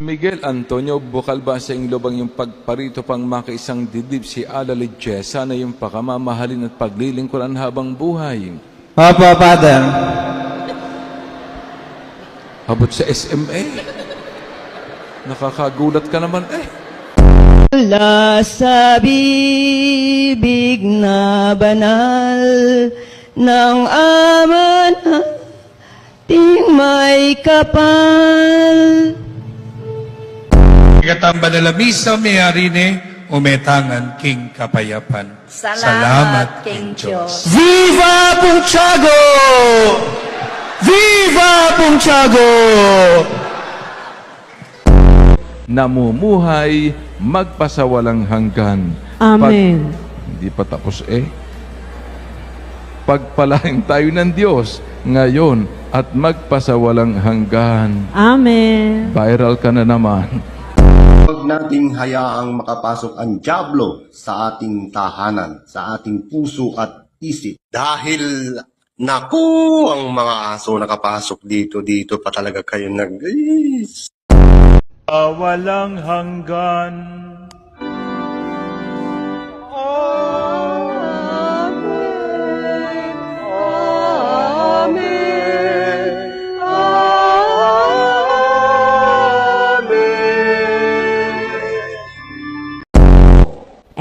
Miguel Antonio, bukal ba sa iyong lubang yung pagparito pang makaisang dibdib si Ala Lidje? Sana yung pakamamahalin at paglilingkuran habang buhay. Opo, Father. Abot sa SMA. Nakakagulat ka naman eh. Mula sa bibig na banal ng Ama nating may kapal. Ikatamba na lamisa may harine, umetangan king kapayapan. Salamat, King Diyos. Viva Punchago! Viva Punchago! Namumuhay, magpasawalang hanggan. Amen. Hindi pa tapos eh. Pagpalain tayo ng Diyos ngayon at magpasawalang hanggan. Amen. Viral ka na naman. Huwag nating hayaang makapasok ang dyablo sa ating tahanan, sa ating puso at isip. Dahil, naku, ang mga aso nakapasok dito pa talaga kayo Walang hanggan.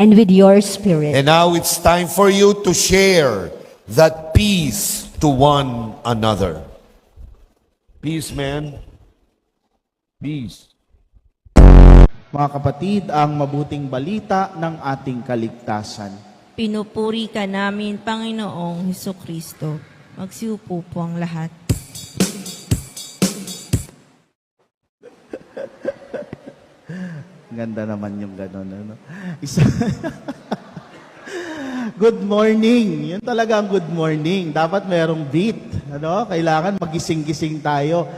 And with your spirit. And now it's time for you to share that peace to one another. Peace, man. Peace. Mga kapatid, ang mabuting balita ng ating kaligtasan. Pinupuri ka namin, Panginoong Hesukristo. Magsiupo po ang lahat. Ganda naman yung gano'n. Ano? Good morning. Yun talaga ang good morning. Dapat merong beat. Ano? Kailangan magising-gising tayo.